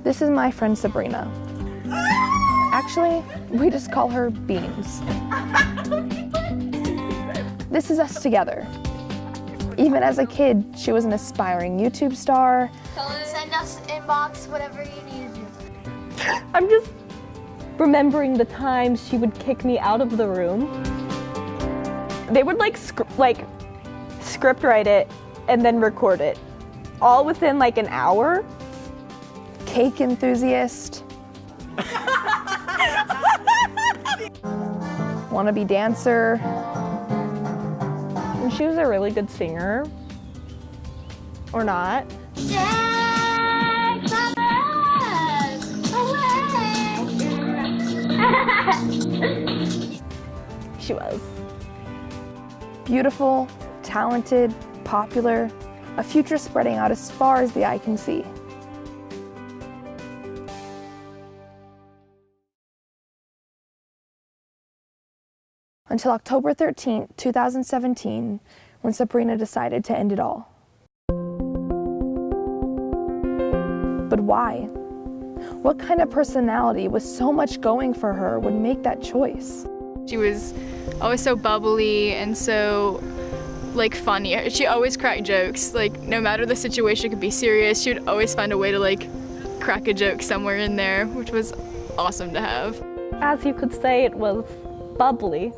This is my friend Sabrina. Actually, we just call her Beans. This is us together. Even as a kid, she was an aspiring YouTube star. Send us inbox whatever you need. I'm just remembering the times she would kick me out of the room. They would script write it and then record it, all within like an hour. Cake enthusiast. Wannabe dancer. And she was a really good singer. Or not. She was. Beautiful, talented, popular, a future spreading out as far as the eye can see. Until October 13th, 2017, when Sabrina decided to end it all. But why? What kind of personality with so much going for her would make that choice? She was always so bubbly and so funny. She always cracked jokes. No matter the situation could be serious, she would always find a way to crack a joke somewhere in there, which was awesome to have. As you could say, it was bubbly.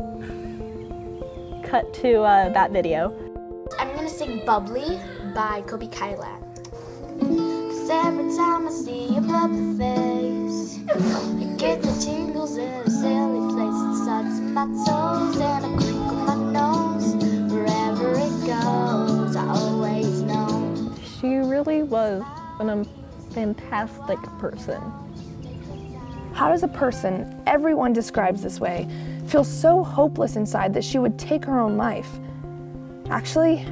Cut to that video. I'm gonna sing Bubbly by Kobe Kylan. 'Cause every time I see your bubbly face, I get the tingles in a silly place. It starts in my toes and I crinkle my nose. Wherever it goes, I always know. She really was a fantastic person. How does a person everyone describes this way feel so hopeless inside that she would take her own life? Actually,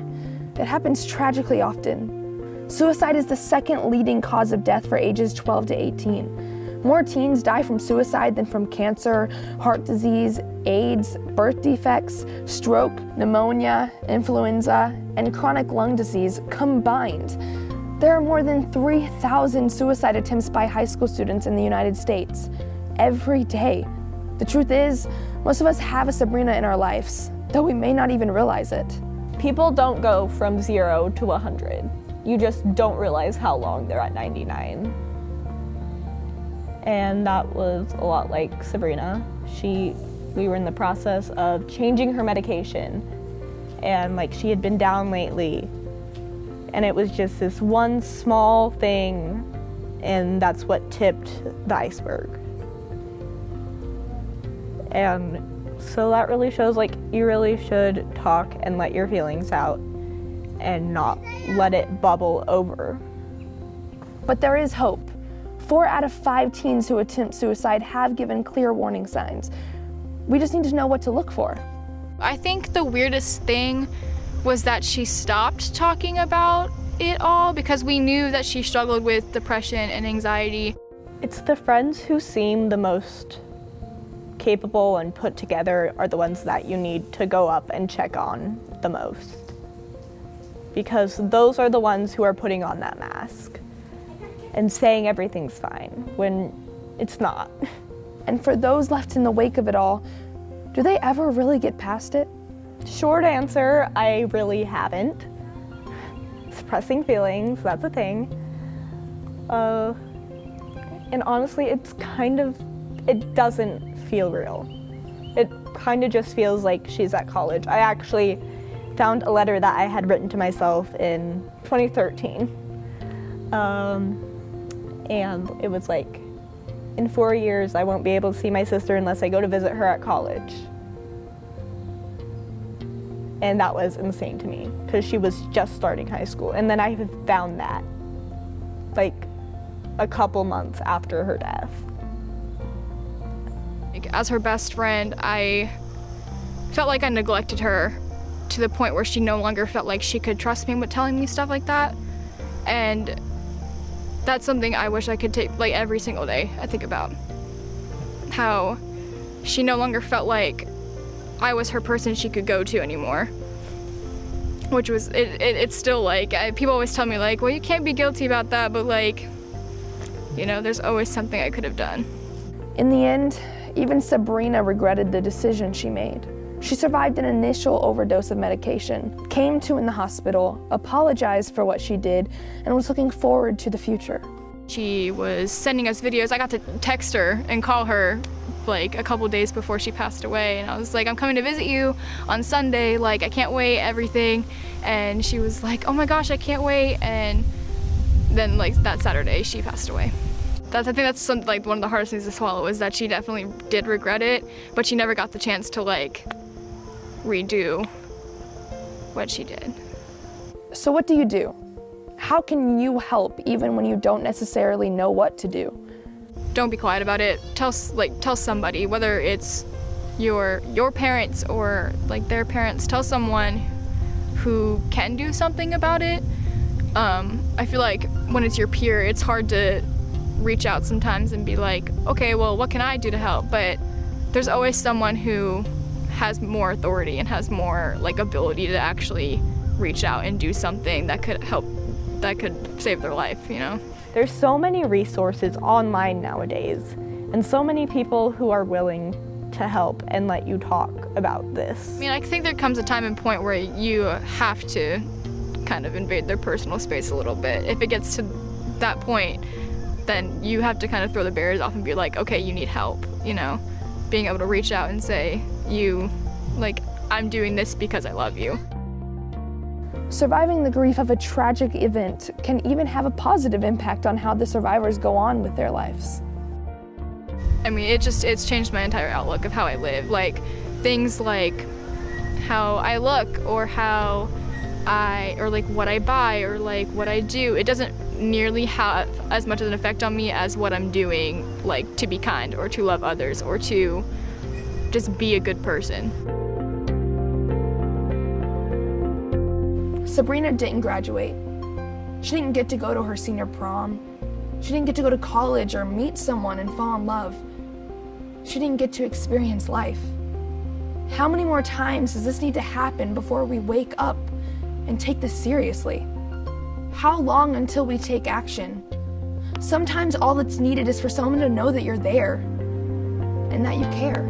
it happens tragically often. Suicide is the second leading cause of death for ages 12 to 18. More teens die from suicide than from cancer, heart disease, AIDS, birth defects, stroke, pneumonia, influenza, and chronic lung disease combined. There are more than 3,000 suicide attempts by high school students in the United States every day. The truth is, most of us have a Sabrina in our lives, though we may not even realize it. People don't go from 0 to 100. You just don't realize how long they're at 99. And that was a lot like Sabrina. We were in the process of changing her medication, and she had been down lately, and it was just this one small thing, and that's what tipped the iceberg. And so that really shows you really should talk and let your feelings out and not let it bubble over. But there is hope. 4 out of 5 teens who attempt suicide have given clear warning signs. We just need to know what to look for. I think the weirdest thing was that she stopped talking about it all because we knew that she struggled with depression and anxiety. It's the friends who seem the most capable and put together are the ones that you need to go up and check on the most. Because those are the ones who are putting on that mask and saying everything's fine when it's not. And for those left in the wake of it all, do they ever really get past it? Short answer, I really haven't. Suppressing feelings, that's a thing. And honestly, it doesn't feel real. It kind of just feels like she's at college. I actually found a letter that I had written to myself in 2013. And it was in 4 years, I won't be able to see my sister unless I go to visit her at college. And that was insane to me, because she was just starting high school. And then I found that, a couple months after her death. As her best friend, I felt like I neglected her to the point where she no longer felt like she could trust me with telling me stuff like that. And that's something I wish I could take every single day. I think about how she no longer felt like I was her person she could go to anymore. which was, it's still like, people always tell me like, well, you can't be guilty about that, but like, you know, there's always something I could have done. In the end, even Sabrina regretted the decision she made. She survived an initial overdose of medication, came to in the hospital, apologized for what she did, and was looking forward to the future. She was sending us videos. I got to text her and call her like a couple days before she passed away, and I was like, I'm coming to visit you on Sunday, like I can't wait, everything. And she was like, oh my gosh, I can't wait. And then like that Saturday she passed away. I think that's like one of the hardest things to swallow, is that she definitely did regret it, but she never got the chance to like redo what she did. So what do you do? How can you help even when you don't necessarily know what to do? Don't be quiet about it. Tell somebody, whether it's your parents or like their parents. Tell someone who can do something about it. I feel like when it's your peer, it's hard to reach out sometimes and be like, okay, well, what can I do to help? But there's always someone who has more authority and has more like ability to actually reach out and do something that could help, that could save their life, you know? There's so many resources online nowadays, and so many people who are willing to help and let you talk about this. I mean, I think there comes a time and point where you have to kind of invade their personal space a little bit. If it gets to that point, then you have to kind of throw the barriers off and be like, okay, you need help, you know? Being able to reach out and say, I'm doing this because I love you. Surviving the grief of a tragic event can even have a positive impact on how the survivors go on with their lives. I mean, it's changed my entire outlook of how I live. Like, things like how I look, or how or like what I buy, or like what I do, it doesn't nearly have as much of an effect on me as what I'm doing, like to be kind, or to love others, or to just be a good person. Sabrina didn't graduate. She didn't get to go to her senior prom. She didn't get to go to college or meet someone and fall in love. She didn't get to experience life. How many more times does this need to happen before we wake up and take this seriously? How long until we take action? Sometimes all that's needed is for someone to know that you're there and that you care.